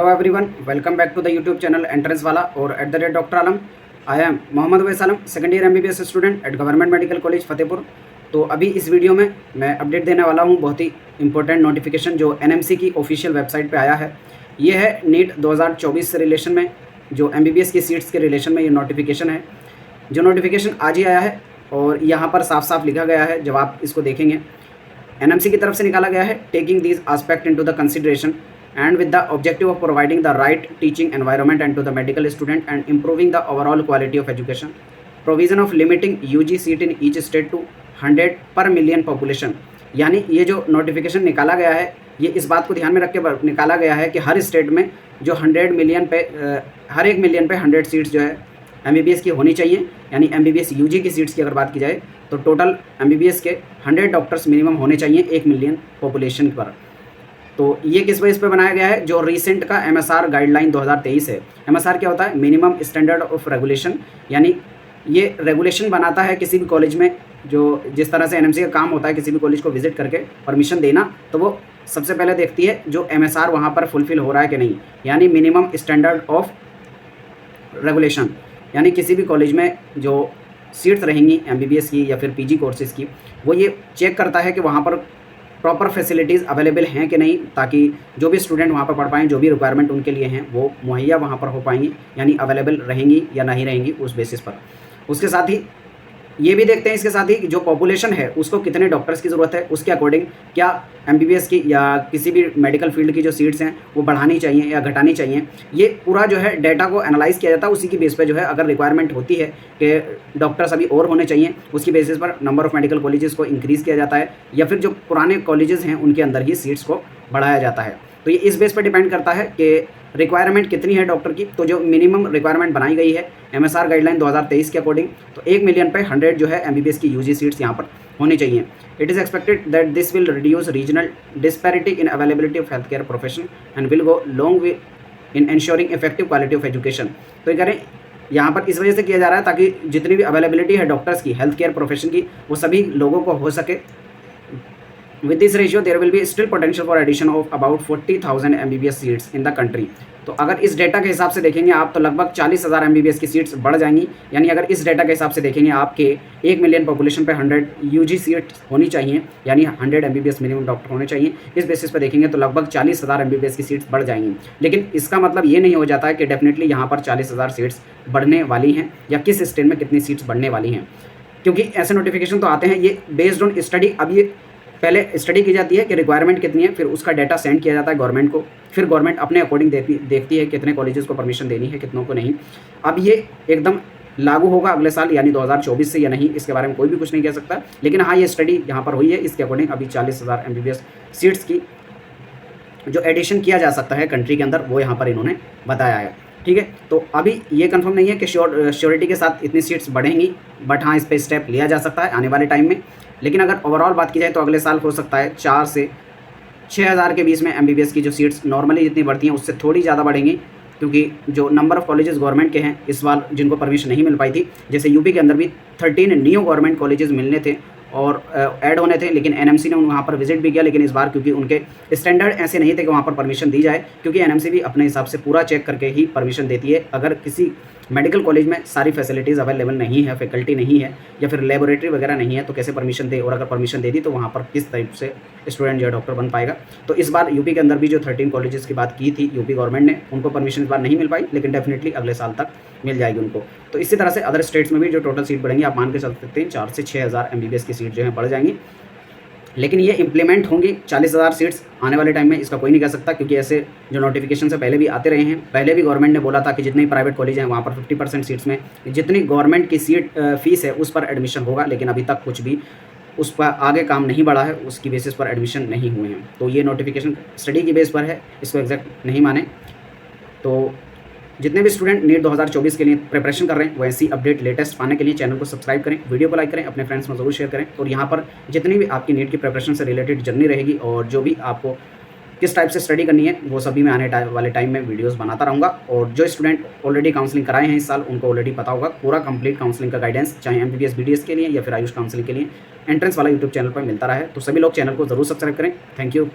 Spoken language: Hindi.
Hello everyone, welcome back to the YouTube channel entrance वाला और @doctor Alam. I am Mohammad Awais Alam, second year MBBS student at government medical college Fatehpur. तो अभी इस वीडियो में मैं अपडेट देने वाला हूं बहुत ही इंपॉर्टेंट नोटिफिकेशन जो NMC की ऑफिशियल वेबसाइट पे आया है। ये है नीट 2024 से रिलेशन में, जो MBBS की सीट्स के रिलेशन में ये नोटिफिकेशन है। जो नोटिफिकेशन आज ही आया है और यहाँ पर साफ साफ लिखा गया है, जब आप इसको देखेंगे NMC की तरफ से निकाला गया है, taking these aspect into the consideration and with the objective of providing the right teaching environment and to the medical student and improving the overall quality of education, provision of limiting UG seat in each state to 100 per million population। यानी ये जो नोटिफिकेशन निकाला गया है, ये इस बात को ध्यान में रख के निकाला गया है कि हर स्टेट में जो 100 मिलियन पे हर 1 मिलियन पे 100 सीट्स जो है MBBS की होनी चाहिए। यानी MBBS UG की सीट्स की अगर बात की जाए तो टोटल MBBS के 100 डॉक्टर्स मिनिमम होने चाहिए 1 मिलियन पॉपुलेशन पर। तो ये किस बेस पे बनाया गया है? जो रिसेंट का MSR गाइडलाइन 2023 है। MSR क्या होता है? Minimum standard of regulation. यानी ये रेगुलेशन बनाता है किसी भी कॉलेज में, जो जिस तरह से NMC का काम होता है किसी भी कॉलेज को विजिट करके परमिशन देना, तो वो सबसे पहले देखती है जो MSR वहाँ पर फुलफिल हो रहा है कि नहीं, यानी मिनिमम स्टैंडर्ड ऑफ रेगुलेशन। यानी किसी भी कॉलेज में जो सीट्स रहेंगी MBBS की या फिर PG कोर्सेज़ की, वो ये चेक करता है कि वहाँ पर प्रॉपर फैसिलिटीज़ अवेलेबल हैं कि नहीं, ताकि जो भी स्टूडेंट वहाँ पर पढ़ पाएँ, जो भी रिक्वायरमेंट उनके लिए हैं वो मुहैया वहाँ पर हो पाएंगी, यानी अवेलेबल रहेंगी या नहीं रहेंगी उस बेसिस पर। उसके साथ ही ये भी देखते हैं इसके साथ ही जो पॉपुलेशन है उसको कितने डॉक्टर्स की ज़रूरत है, उसके अकॉर्डिंग क्या MBBS की या किसी भी मेडिकल फील्ड की जो सीट्स हैं वो बढ़ानी चाहिए या घटानी चाहिए। ये पूरा जो है डेटा को एनालाइज़ किया जाता है। उसी की बेस पे जो है अगर रिक्वायरमेंट होती है कि डॉक्टर्स अभी और होने चाहिए, उसकी बेसिस पर नंबर ऑफ़ मेडिकल कॉलेजेस को इंक्रीज़ किया जाता है, या फिर जो पुराने कॉलेजेस हैं उनके अंदर ही सीट्स को बढ़ाया जाता है। तो ये इस बेस पर डिपेंड करता है कि रिक्वायरमेंट कितनी है डॉक्टर की। तो जो मिनिमम रिक्वायरमेंट बनाई गई है MSR गाइडलाइन 2023 के अकॉर्डिंग, तो 1 मिलियन पे 100 जो है MBBS की UG सीट्स यहाँ पर होनी चाहिए। It is expected that this will reduce regional disparity in availability of health care profession and will go long way in ensuring effective quality of education. तो ये करें यहाँ पर इस वजह से किया जा रहा है ताकि जितनी भी अवेलेबिलिटी है डॉक्टर्स की, हेल्थ केयर प्रोफेशन की, वो सभी लोगों को हो सके। With this ratio, there will be still potential for addition of about 40,000 MBBS seats in the country। तो अगर इस डेटा के हिसाब से देखेंगे आप तो लगभग 40,000 MBBS की सीट्स बढ़ जाएंगी। यानी अगर इस डेटा के हिसाब से देखेंगे आपके 1 मिलियन पॉपुलेशन पे 100 UG सीट्स होनी चाहिए, यानी 100 MBBS मिनिमम डॉक्टर होने चाहिए। इस बेसिस पर देखेंगे तो लगभग 40,000 MBBS की सीट्स बढ़ जाएंगी। लेकिन इसका मतलब ये नहीं हो जाता है कि डेफिनेटली यहाँ पर 40,000 सीट्स बढ़ने वाली हैं या किस स्टेट में कितनी सीट्स बढ़ने वाली हैं, क्योंकि ऐसे नोटिफिकेशन तो आते हैं ये बेस्ड ऑन स्टडी। अब ये पहले स्टडी की जाती है कि रिक्वायरमेंट कितनी है, फिर उसका डाटा सेंड किया जाता है गवर्नमेंट को, फिर गवर्नमेंट अपने अकॉर्डिंग देखती है कितने कॉलेजेस को परमिशन देनी है, कितनों को नहीं। अब ये एकदम लागू होगा अगले साल यानी 2024 से या नहीं, इसके बारे में कोई भी कुछ नहीं कह सकता। लेकिन हाँ, ये स्टडी यहाँ पर हुई है, इसके अकॉर्डिंग अभी 40,000 MBBS सीट्स की जो एडिशन किया जा सकता है कंट्री के अंदर, वो यहाँ पर इन्होंने बताया है। ठीक है, तो अभी ये कंफर्म नहीं है कि श्योरिटी के साथ इतनी सीट्स बढ़ेंगी, बट हाँ इस पर स्टेप लिया जा सकता है आने वाले टाइम में। लेकिन अगर ओवरऑल बात की जाए तो अगले साल हो सकता है 4 से 6,000 के बीच में MBBS की जो सीट्स नॉर्मली जितनी बढ़ती हैं उससे थोड़ी ज़्यादा बढ़ेंगी, क्योंकि जो नंबर ऑफ़ कॉलेजेस गवर्नमेंट के हैं इस बार जिनको परमिशन नहीं मिल पाई थी, जैसे यूपी के अंदर भी 13 न्यू गवर्नमेंट कॉलेजेस मिलने थे और ऐड होने थे, लेकिन NMC ने वहाँ पर विजिट भी किया। लेकिन इस बार क्योंकि उनके स्टैंडर्ड ऐसे नहीं थे कि वहाँ पर परमिशन दी जाए, क्योंकि NMC भी अपने हिसाब से पूरा चेक करके ही परमिशन देती है। अगर किसी मेडिकल कॉलेज में सारी फैसिलिटीज़ अवेलेबल नहीं है, फैकल्टी नहीं है या फिर लेबोरेटरी वगैरह नहीं है, तो कैसे परमिशन दे, और अगर परमिशन दे दी तो वहाँ पर किस टाइप से स्टूडेंट जो है डॉक्टर बन पाएगा। तो इस बार यूपी के अंदर भी जो 13 कॉलेजेस की बात की थी यूपी गवर्नमेंट ने, उनको परमिशन इस बार नहीं मिल पाई, लेकिन डेफिनेटली अगले साल तक मिल जाएगी उनको। तो इसी तरह से अदर स्टेट्स में भी जो टोटल सीट बढ़ेंगी, आप मान के चल सकते हैं 4 से 6,000 MBBS की सीट जो है बढ़ जाएंगी। लेकिन ये इम्प्लीमेंट होंगी 40,000 सीट्स आने वाले टाइम में, इसका कोई नहीं कह सकता, क्योंकि ऐसे जो नोटिफिकेशन से पहले भी आते रहे हैं। पहले भी गवर्नमेंट ने बोला था कि जितने प्राइवेट कॉलेज हैं वहाँ पर 50% सीट्स में जितनी गवर्नमेंट की सीट फीस है उस पर एडमिशन होगा, लेकिन अभी तक कुछ भी उस पर आगे काम नहीं बढ़ा है, उसकी बेसिस पर एडमिशन नहीं हुए हैं। तो ये नोटिफिकेशन स्टडी की बेस पर है, इसको एग्जैक्ट नहीं माने। तो जितने भी स्टूडेंट नीट 2024 के लिए प्रिपरेशन कर रहे हैं वो ऐसी अपडेट लेटेस्ट पाने के लिए चैनल को सब्सक्राइब करें, वीडियो को लाइक करें, अपने फ्रेंड्स में ज़रूर शेयर करें। और यहाँ पर जितनी भी आपकी नीट की प्रिपरेशन से रिलेटेड जर्नी रहेगी और जो भी आपको किस टाइप से स्टडी करनी है, वो सभी मैं आने वाले टाइम में वीडियोस बनाता रहूँगा। और जो स्टूडेंट ऑलरेडी काउंसलिंग कराए हैं इस साल, उनको ऑलरेडी पता होगा पूरा कंप्लीट काउंसलिंग का गाइडेंस, चाहे MBBS BDS के लिए या फिर आयुष काउंसलिंग के लिए एंट्रेंस वाला यूट्यूब चैनल पर मिलता रहा है। तो सभी लोग चैनल को ज़रूर सब्सक्राइब करें। Thank you.